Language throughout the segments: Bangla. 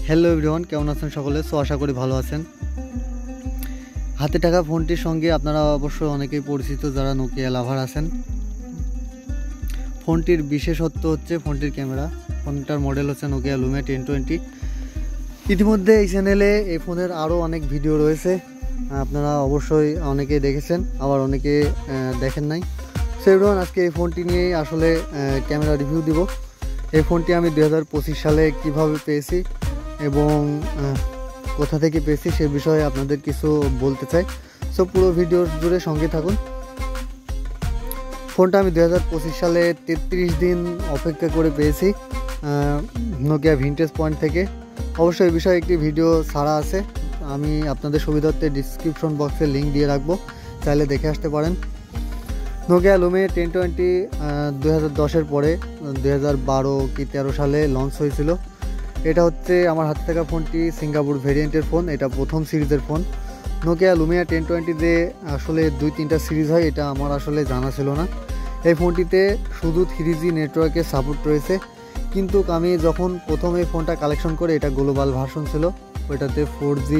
হ্যালো এভরিওয়ান, কেমন আছেন সকলে? সো আশা করি ভালো আছেন। হাতে থাকা ফোনটির সঙ্গে আপনারা অবশ্যই অনেকেই পরিচিত যারা নোকিয়া লাভার আছেন। ফোনটির বিশেষত্ব হচ্ছে ফোনটির ক্যামেরা। ফোনটার মডেল হচ্ছে নোকিয়া লুমিয়া 1020। ইতিমধ্যে এই চ্যানেলে এই ফোনের আরও অনেক ভিডিও রয়েছে, আপনারা অবশ্যই অনেকেই দেখেছেন, আবার অনেকে দেখেন নাই। সো এভরিওয়ান, আজকে এই ফোনটি নিয়েই আসলে ক্যামেরা রিভিউ দিব। এই ফোনটি আমি 2025 সালে কিভাবে পেয়েছি এবং কোথা থেকে পেয়েছি সে বিষয়ে আপনাদের কিছু বলতে চাই। সো পুরো ভিডিও জুড়ে সঙ্গে থাকুন। ফোনটা আমি 2025 সালে 33 দিন অপেক্ষা করে পেয়েছি নোকিয়া ভিনটেজ পয়েন্ট থেকে। অবশ্যই এই বিষয়ে একটি ভিডিও ছাড়া আছে, আমি আপনাদের সুবিধার্থে ডিসক্রিপশন বক্সে লিঙ্ক দিয়ে রাখবো, চাইলে দেখে আসতে পারেন। নোকিয়া লুমিয়া 1020 2010-এর পরে 2012 কি 13 সালে লঞ্চ হয়েছিল। এটা হচ্ছে আমার হাতে থাকা ফোনটি সিঙ্গাপুর ভেরিয়েন্টের ফোন, এটা প্রথম সিরিজের ফোন। নোকিয়া লুমিয়া 1020-তে আসলে 2-3টা সিরিজ হয়, এটা আমার আসলে জানা ছিল না। এই ফোনটিতে শুধু 3G নেটওয়ার্কের সাপোর্ট রয়েছে, কিন্তু আমি যখন প্রথম এই ফোনটা কালেকশন করে, এটা গ্লোবাল ভার্সন ছিল, ওইটাতে 4G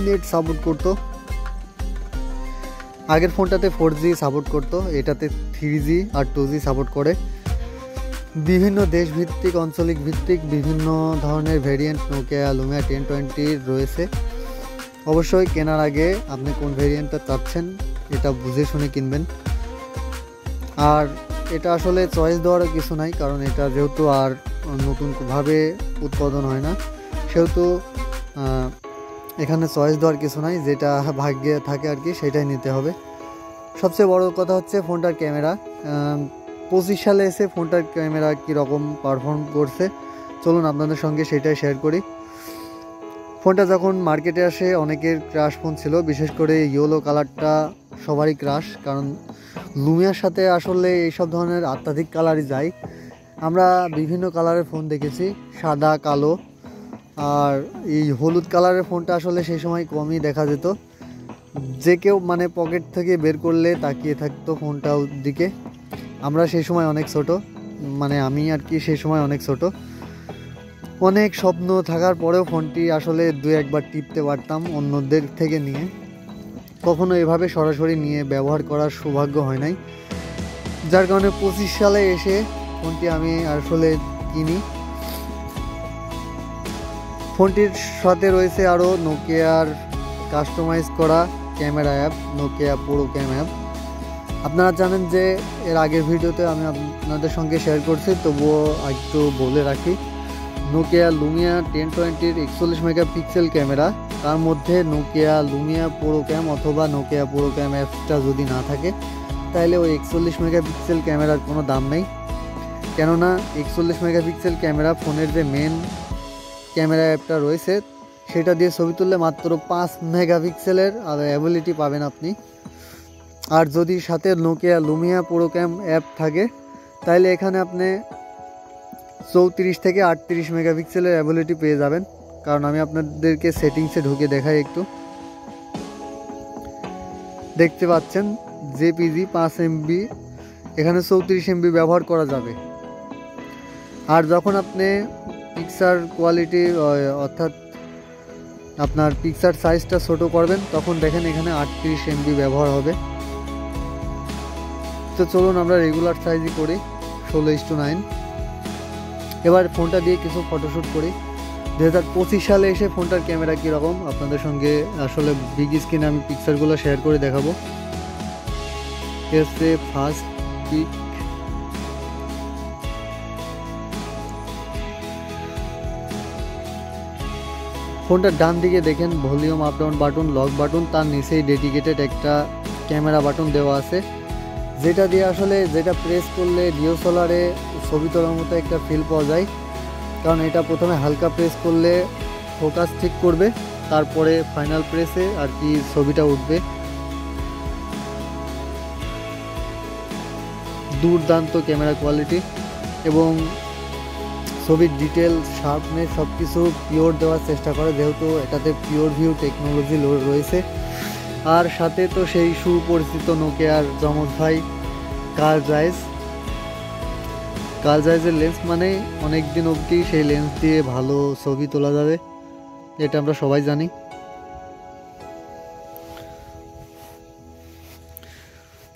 নেট সাপোর্ট করতো। আগের ফোনটাতে 4G সাপোর্ট করতো, এটাতে 3G আর 2G সাপোর্ট করে। বিভিন্ন দেশভিত্তিক আঞ্চলিক ভিত্তিক বিভিন্ন ধরনের ভেরিয়েন্ট নোকিয়া লুমিয়া 1020 রয়েছে। অবশ্যই কেনার আগে আপনি কোন ভেরিয়েন্টটা চাচ্ছেন এটা বুঝে শুনে কিনবেন। আর এটা আসলে চয়েস দেওয়ার কিছু নাই, কারণ এটা যেহেতু আর নতুনভাবে উৎপাদন হয় না, সেহেতু এখানে চয়েস দেওয়ার কিছু নাই, যেটা ভাগ্যে থাকে আর কি সেটাই নিতে হবে। সবচেয়ে বড় কথা হচ্ছে ফোনটার ক্যামেরা। 25 সালে এসে ফোনটার ক্যামেরা কীরকম পারফর্ম করছে চলুন আপনাদের সঙ্গে সেটাই শেয়ার করি। ফোনটা যখন মার্কেটে আসে অনেকের ক্রাশ ফোন ছিল, বিশেষ করে ইয়েলো কালারটা সবারই ক্রাশ, কারণ লুমিয়ার সাথে আসলে এইসব ধরনের অত্যাধিক কালারই যায়। আমরা বিভিন্ন কালারের ফোন দেখেছি, সাদা, কালো, আর এই হলুদ কালারের ফোনটা আসলে সেই সময় কমই দেখা যেত। যে কেউ মানে পকেট থেকে বের করলে তাকিয়ে থাকতো ফোনটার দিকে। আমরা সেই সময় অনেক ছোট, মানে আমি আর কি সেই সময় অনেক ছোট, অনেক স্বপ্ন থাকার পরেও ফোনটি আসলে 2-1বার টিপতে পারতাম অন্যদের থেকে নিয়ে, কখনো এভাবে সরাসরি নিয়ে ব্যবহার করার সৌভাগ্য হয় নাই, যার কারণে 25 সালে এসে ফোনটি আমি আসলে কিনি। ফোনটির সাথে রয়েছে আরও নোকিয়ার কাস্টমাইজ করা ক্যামেরা অ্যাপ, নোকিয়া পুরো ক্যাম অ্যাপ। আপনারা জানেন যে এর আগের ভিডিওতে আমি আপনাদের সঙ্গে শেয়ার করছি, তবুও একটু বলে রাখি। নোকিয়া লুমিয়া 1020-র 41 মেগাপিক্সেল ক্যামেরা, তার মধ্যে নোকিয়া লুমিয়া পুরো ক্যাম অথবা নোকিয়া পুরো ক্যাম অ্যাপসটা যদি না থাকে তাহলে ওই 41 মেগাপিক্সেল ক্যামেরার কোনো দাম নেই। কেননা 41 মেগাপিক্সেল ক্যামেরা ফোনের যে মেন ক্যামেরা অ্যাপটা রয়েছে সেটা দিয়ে ছবি তুললে মাত্র 5 মেগাপিক্সেলের অ্যাবিলিটি পাবেন আপনি। আর যদি সাথে নোকিয়া লুমিয়া পুরো ক্যাম অ্যাপ থাকে তাহলে এখানে আপনি 34 থেকে 38 মেগাপিক্সেলের অ্যাবিলিটি পেয়ে যাবেন। কারণ আমি আপনাদেরকে সেটিংসে ঢুকে দেখাই, একটু দেখতে পাচ্ছেন জেপিজি 5 MB, এখানে 34 MB ব্যবহার করা যাবে। আর যখন আপনি পিকচার কোয়ালিটি অর্থাৎ আপনার পিকচার সাইজটা ছোট করবেন তখন দেখেন এখানে 38 MB ব্যবহার হবে। তো চলুন আমরা রেগুলার সাইজই করি 16:9। এবার ফোনটা দিয়ে কিছু ফটোশ্যুট করি। 2025 সালে এসে ফোনটার ক্যামেরা কীরকম আপনাদের সঙ্গে আসলে বিগ স্ক্রিনে আমি পিকচারগুলো শেয়ার করে দেখাবো। এসে ফার্স্ট পিক, ফোনটার ডান দিকে দেখেন volume up down button, lock button, তার নিচেই ডেডিকেটেড একটা ক্যামেরা বাটন দেওয়া আছে, যেটা দিয়ে আসলে যেটা প্রেস করলে ডিএসএলআরে ছবি তোলার মতো একটা ফিল পাওয়া যায়। কারণ এটা প্রথমে হালকা প্রেস করলে ফোকাস ঠিক করবে, তারপরে ফাইনাল প্রেসে আর কি ছবিটা উঠবে। দুর্দান্ত ক্যামেরা কোয়ালিটি এবং ছবির ডিটেল শার্পনেস সব কিছু পিওর দেওয়ার চেষ্টা করে, যেহেতু এটাতে পিওর ভিউ টেকনোলজি রয়েছে। আর সাথে তো সেই সুপরিচিত নোকিয়ার যমজ ভাই কার্ল জাইজের লেন্স, মানে অনেক দিন অবধি সেই লেন্স দিয়ে ভালো ছবি তোলা যাবে, এটা আমরা সবাই জানি।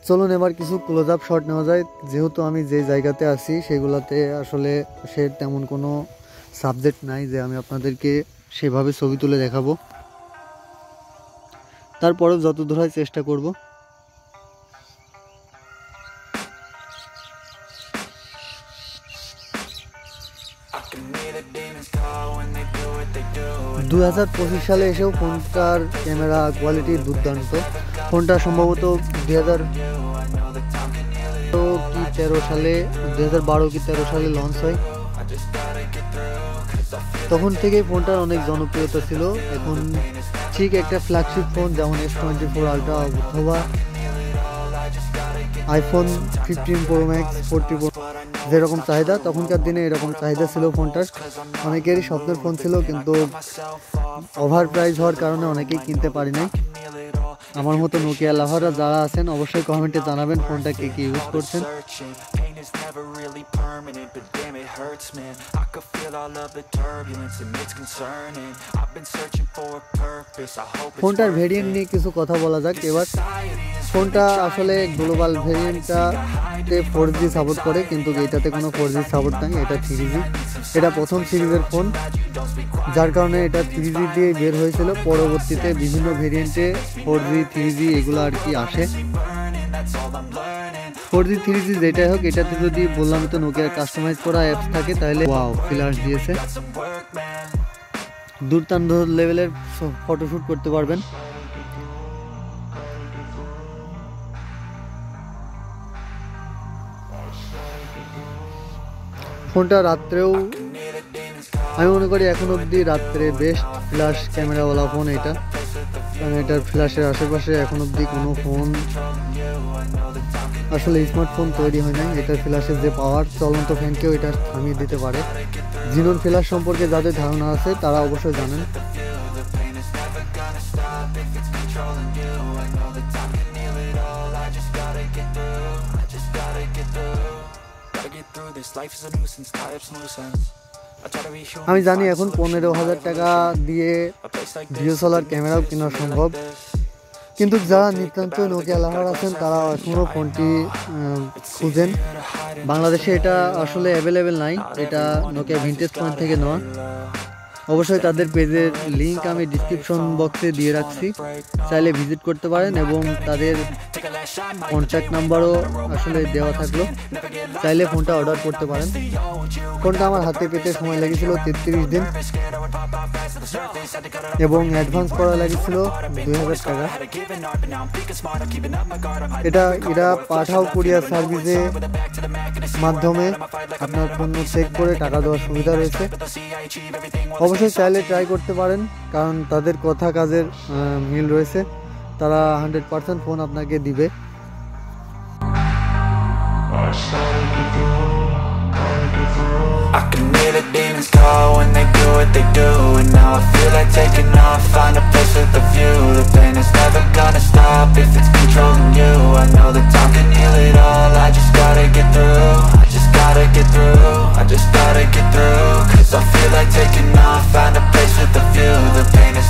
চলুন এবার কিছু ক্লোজ আপ শট নেওয়া যায়, যেহেতু আমি যে জায়গাতে আছি সেগুলোতে আসলে সে তেমন কোনো সাবজেক্ট নাই যে আমি আপনাদেরকে সেভাবে ছবি তুলে দেখাবো, তারপরেও যত দূর হয় চেষ্টা করব। 2025 সালে এসেও ফোনটার ক্যামেরা কোয়ালিটি দুর্দান্ত। ফোনটা সম্ভবত 2012 কি 13 সালে লঞ্চ হয়। তখন থেকেই ফোনটার অনেক জনপ্রিয়তা ছিল। এখন ঠিক একটা ফ্ল্যাগশিপ ফোন যেমন S24 আলট্রা অথবা আইফোন 15 Pro Max 40 Pro যেরকম চাহিদা, তখনকার দিনে এরকম চাহিদা ছিল ফোনটার। অনেকেরই স্বপ্নের ফোন ছিল, কিন্তু ওভার প্রাইস হওয়ার কারণে অনেকেই কিনতে পারি নাই। আমার মতো নোকিয়া লাভাররা যারা আছেন অবশ্যই কমেন্টে জানাবেন ফোনটা কে কি ইউজ করছেন। ফোনটার ভেরিয়েন্ট নিয়ে কিছু কথা বলা যাক এবার। ফোনটা আসলে গ্লোবাল ভেরিয়েন্টটাতে 4G সাপোর্ট করে, কিন্তু এইটাতে কোনো 4G সাপোর্ট নাই, এটা 3G। এটা প্রথম সিরিজের ফোন, যার কারণে এটা 3G দিয়ে বের হয়েছিল। পরবর্তীতে বিভিন্ন ভেরিয়েন্টে 4G 3G এগুলো আর কি আসে। 4G 3G যেটাই হোক, এটাতে যদি বললাম তো নোকিয়ার কাস্টমাইজ করা অ্যাপস থাকে তাহলে ওয়াও ফ্ল্যাশ দিয়েছে, দুর্দান্ত লেভেলের ফটোশ্যুট করতে পারবেন। ফোনটা রাত্রেও আমি মনে করি এখন অবধি রাত্রে বেস্ট ফ্ল্যাশ ক্যামেরাওয়ালা ফোন এটা, কারণ এটার ফ্ল্যাশের আশেপাশে এখন অবধি কোনো ফোন আসলে স্মার্টফোন তৈরি হয় নাই। এটার ফ্ল্যাশের যে পাওয়ার, চলন্ত ফ্যানকেও এটা থামিয়ে দিতে পারে। জিনোন ফ্ল্যাশ সম্পর্কে যাদের ধারণা আছে তারা অবশ্যই জানেন। আমি জানি এখন 15,000 টাকা দিয়ে ডিএসএলআর ক্যামেরাও কেনা সম্ভব, কিন্তু যারা নিতান্ত নোকিয়া লাভার আছেন তারা এখনও ফোনটি খুঁজেন। বাংলাদেশে এটা আসলে অ্যাভেলেবেল নাই, এটা নোকিয়া ভিনটেজ পয়েন্ট থেকে নেওয়া। অবশ্যই তাদের পেজের লিঙ্ক আমি ডিসক্রিপশন বক্সে দিয়ে রাখছি, চাইলে ভিজিট করতে পারেন, এবং তাদের কন্ট্যাক্ট নাম্বারও আসলে দেওয়া থাকলো, চাইলে ফোনটা অর্ডার করতে পারেন। ফোনটা আমার হাতে পেতে সময় লেগেছিল 33 দিন, এবং অ্যাডভান্স করা লেগেছিল 2000 টাকা। এটা এরা পাঠাও কুরিয়ার সার্ভিসের মাধ্যমে আপনার পণ্য চেক করে টাকা দেওয়ার সুবিধা রয়েছে। অবশ্যই চাইলে ট্রাই করতে পারেন, কারণ তাদের কথা কাজের মিল রয়েছে, তারা 100% ফোন আপনাকে দিবে। I can hear the demons call when they do what they do, and now I feel like taking off, find a place with a view. The pain is never gonna stop if it's controlling you. I know that time can heal it all, I just gotta get through. I just gotta get through, I just gotta get through. Cause I feel like taking off, find a place with a view. The pain is